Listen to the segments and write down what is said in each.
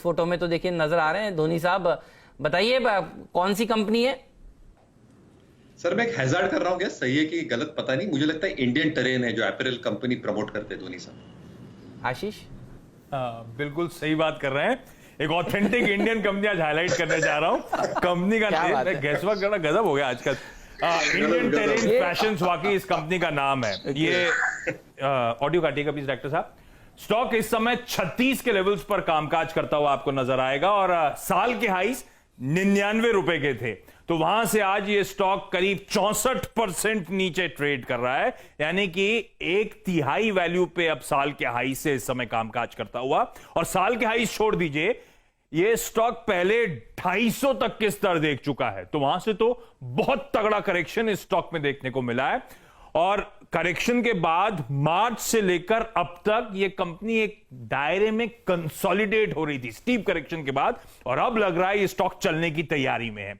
Photo में तो देखिए नजर आ रहे हैं धोनी साहब। बताइए कौन सी कंपनी है? सर मैं एक हैजार्ड कर रहा हूँ, क्या सही है कि गलत पता नहीं, मुझे लगता है इंडियन टेरेन है जो अपैरल कंपनी प्रमोट करते हैं धोनी साहब। आशीष? बिल्कुल सही बात कर रहे हैं। एक ऑथेंटिक इंडियन कंपनी आज हाईलाइट करने जा रहा हूं। कंपनी का नाम गैस वर्क करना गजब हो गया आजकल। इंडियन टेरेन फैशंस वाकई इस कंपनी का नाम है। ये ऑडियो काटिएगा प्लीज डायरेक्टर साहब। स्टॉक इस समय 36 के लेवल्स पर कामकाज करता हुआ आपको नजर आएगा और साल के हाईस 99 रुपए के थे, तो वहां से आज ये स्टॉक करीब 64% नीचे ट्रेड कर रहा है, यानी कि 1/3 वैल्यू पे अब साल के हाई से इस समय कामकाज करता हुआ। और साल के हाई छोड़ दीजिए, ये स्टॉक पहले 250 तक के स्तर देख चुका है, तो वहां से तो बहुत तगड़ा करेक्शन इस स्टॉक में देखने को मिला है। और करेक्शन के बाद मार्च से लेकर अब तक ये कंपनी एक दायरे में कंसोलिडेट हो रही थी स्टीप करेक्शन के बाद, और अब लग रहा है ये स्टॉक चलने की तैयारी में है।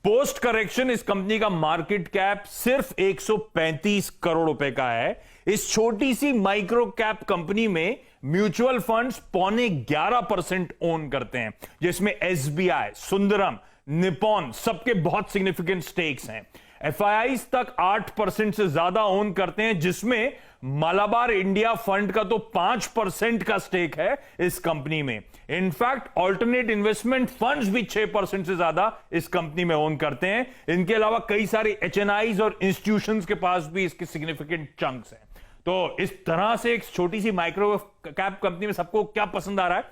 पोस्ट करेक्शन इस कंपनी का मार्केट कैप सिर्फ 135 करोड़ रुपए का है। इस छोटी सी माइक्रो कैप कंपनी में म्यूचुअल फंड्स 0.25% ओन करते हैं, जिसमें एसबीआई, सुंदरम, निपॉन सबके बहुत सिग्निफिकेंट स्टेक्स हैं। एफआईआईज तक 8% से ज्यादा ओन करते हैं, जिसमें मलाबार इंडिया फंड का तो 5% का स्टेक है इस कंपनी में। इनफैक्ट ऑल्टरनेट इन्वेस्टमेंट फंड्स भी 6% से ज्यादा इस कंपनी में ओन करते हैं। इनके अलावा कई सारे एचएनआईज और इंस्टीट्यूशंस के पास भी इसके सिग्निफिकेंट चंक्स हैं। तो इस तरह से एक छोटी सी माइक्रो कैप कंपनी में सबको क्या पसंद आ रहा है,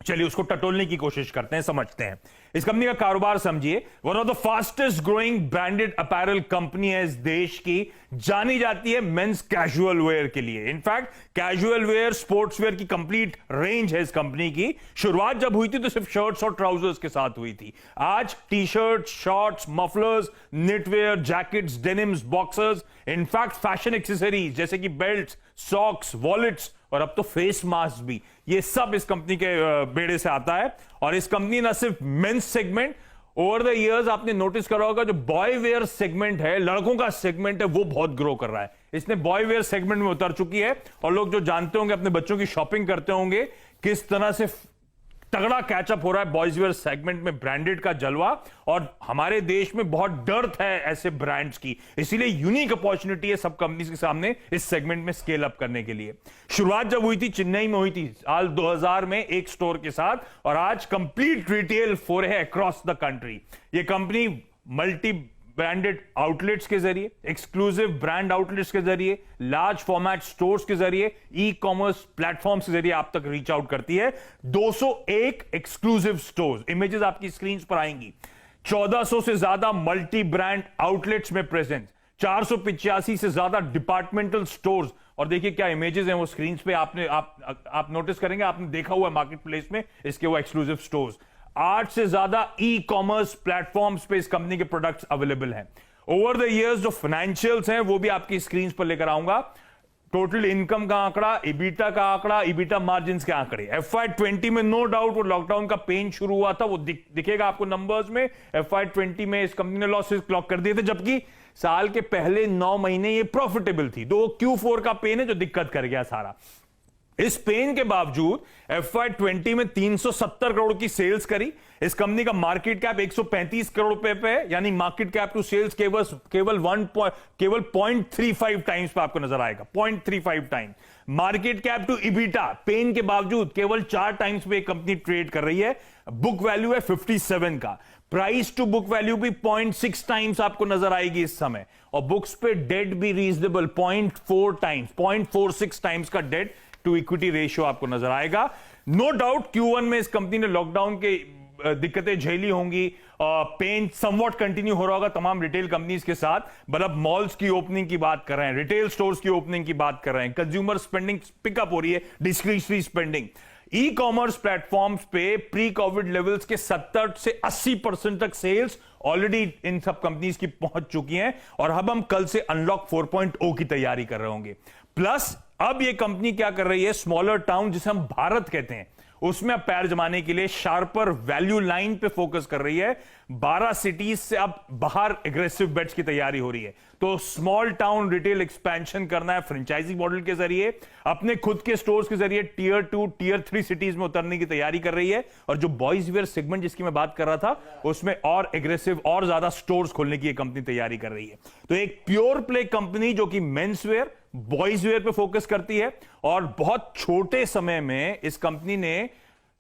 चलिए उसको टटोलने की कोशिश करते हैं, समझते हैं। इस कंपनी का कारोबार समझिए। One of the fastest growing branded apparel company है इस देश की, जानी जाती है मेंस कैजुअल वेयर के लिए। In fact casual wear, sports wear की कंप्लीट रेंज है इस कंपनी की। शुरुआत जब हुई थी तो सिर्फ शर्ट्स और ट्राउजर्स के साथ हुई थी। आज T shirt, shorts, mufflers, knitwear, jackets, denims, boxers, in fact fashion accessories जैसे कि बेल्ट्स, सॉक्स, वॉलेट्स और अब तो फेस मास्क भी, ये सब इस कंपनी के बेड़े से आता है। और इस कंपनी ना सिर्फ men's segment, over the years आपने नोटिस करा होगा जो बॉय वेयर सेगमेंट है, लड़कों का सेगमेंट है, वो बहुत ग्रो कर रहा है। इसने बॉय वेयर सेगमेंट में उतर चुकी है। और लोग जो जानते होंगे, अपने बच्चों की शॉपिंग करते होंगे, किस तरह से तगड़ा कैचअप हो रहा है बॉयज वेयर सेगमेंट में ब्रांडेड का जलवा। और हमारे देश में बहुत डर्थ है ऐसे ब्रांड्स की, इसीलिए यूनिक अपॉर्चुनिटी है सब कंपनीज के सामने इस सेगमेंट में स्केल अप करने के लिए। शुरुआत जब हुई थी चेन्नई में हुई थी साल 2000 में एक स्टोर के साथ, और आज कंप्लीट रिटेल फोर है अक्रॉस द कंट्री। ये कंपनी मल्टी ब्रांडेड आउटलेट्स के जरिए, एक्सक्लूसिव ब्रांड आउटलेट्स के जरिए, लार्ज फॉर्मेट स्टोर्स के जरिए, ई कॉमर्स प्लेटफॉर्म्स के जरिए आप तक रीच आउट करती है। 201 एक्सक्लूसिव स्टोर्स, इमेजेस आपकी स्क्रीन पर आएंगी। 1400 से ज्यादा मल्टी ब्रांड आउटलेट्स में प्रेजेंस, 485 से ज्यादा डिपार्टमेंटल स्टोर्स। और देखिए क्या इमेजेस हैं वो स्क्रीन पे, आप नोटिस करेंगे, आपने देखा हुआ मार्केट प्लेस में इसके वो एक्सक्लूसिव स्टोर्स। 8 से ज्यादा ई कॉमर्स प्लेटफॉर्म्स पे इस कंपनी के प्रोडक्ट्स अवेलेबल हैं। ओवर द इयर्स जो फाइनेंशियल्स हैं वो भी आपकी स्क्रीन पर लेकर आऊंगा। टोटल इनकम का आंकड़ा, इबिटा का आंकड़ा, इबिटा मार्जिन के आंकड़े। FY20 में नो डाउट वो लॉकडाउन का पेन शुरू हुआ था, वो दिखेगा आपको नंबर्स में। FY20 में इस कंपनी ने लॉसेस क्लॉक कर दिए थे, जबकि साल के पहले 9 महीने ये प्रॉफिटेबल थी। तो Q4 का पेन है जो दिक्कत कर गया सारा। इस पेन के बावजूद FY20 में 370 करोड़ की सेल्स करी। इस कंपनी का मार्केट कैप 135 करोड़ रुपए पे है, यानी मार्केट कैप टू सेल्स केवल 0.35 टाइम्स पे आपको नजर आएगा, 0.35 times. Market cap to EBITDA पेन के बावजूद केवल 4 टाइम्स पे कंपनी ट्रेड कर रही है। बुक वैल्यू है 57 का, प्राइस टू बुक वैल्यू भी 0.6 टाइम्स आपको नजर आएगी इस समय। और बुक्स पे डेट भी रीजनेबल, 0.4 टाइम्स, 0.46 टाइम्स का डेट टू इक्विटी रेशियो आपको नजर आएगा। नो डाउट Q1 में इस कंपनी ने लॉकडाउन के दिक्कतें झेली होंगी, पेन समवॉट कंटिन्यू हो रहा होगा तमाम रिटेल कंपनीज के साथ, पर अब मॉल्स की ओपनिंग की बात कर रहे हैं, रिटेल स्टोर्स की ओपनिंग की बात कर रहे हैं, कंज्यूमर स्पेंडिंग पिकअप हो रही है, discretionary spending. E commerce platforms पे प्री कोविड लेवल्स के 70 से 80% तक सेल्स ऑलरेडी इन सब कंपनीज की पहुंच चुकी हैं। और अब हम कल से अनलॉक 4.0 की तैयारी कर रहे होंगे। प्लस अब ये कंपनी क्या कर रही है, स्मॉलर टाउन जिसे हम भारत कहते हैं, उसमें अब पैर जमाने के लिए शार्पर वैल्यू लाइन पे फोकस कर रही है। 12 सिटीज से अब बाहर एग्रेसिव बेट्स की तैयारी हो रही है। तो स्मॉल टाउन रिटेल एक्सपेंशन करना है फ्रेंचाइजी मॉडल के जरिए, अपने खुद के स्टोर्स के जरिए टियर 2 टियर 3 सिटीज में उतरने की तैयारी कर रही है। और जो बॉयज वेयर सेगमेंट जिसकी मैं बात कर रहा था, उसमें और एग्रेसिव और ज्यादा स्टोर्स खोलने की कंपनी तैयारी कर रही है। तो एक प्योर प्ले कंपनी जो कि मेंस वेयर, बॉयज वेयर पे फोकस करती है, और बहुत छोटे समय में इस कंपनी ने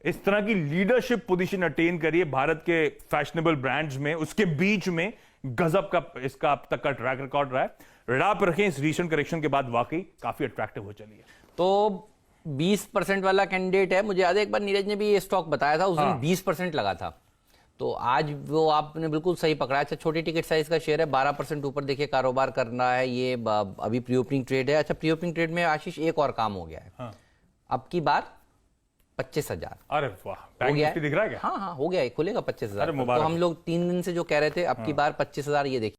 इस तरह की लीडरशिप पोजीशन अटेन करी है भारत के फैशनेबल ब्रांड्स में। उसके बीच में गजब का इसका अब तक का ट्रैक रिकॉर्ड रहा है। रडाप रखें, इस रीसेंट करेक्शन के बाद वाकई काफी अट्रैक्टिव हो चली है। तो 20% वाला कैंडिडेट है। मुझे याद है एक बार नीरज ने भी ये स्टॉक बताया था, उस दिन 20% लगा था। तो आज वो आपने बिल्कुल सही पकड़ा। अच्छा, छोटी टिकट साइज का शेयर है, 12% ऊपर देखिए कारोबार कर रहा है। ये अभी प्री ओपनिंग ट्रेड है। अच्छा, प्री ओपनिंग ट्रेड में आशीष एक और काम हो गया है। हाँ। अब की बार 25,000 अरे वाह, हो बैंक गया निफ्टी दिख रहा है क्या? हाँ हाँ, हो गया है, खुलेगा 25,000। अरे तो मुबारक। हम लोग 3 दिन से जो कह रहे थे अब की बार 25,000, ये देखिए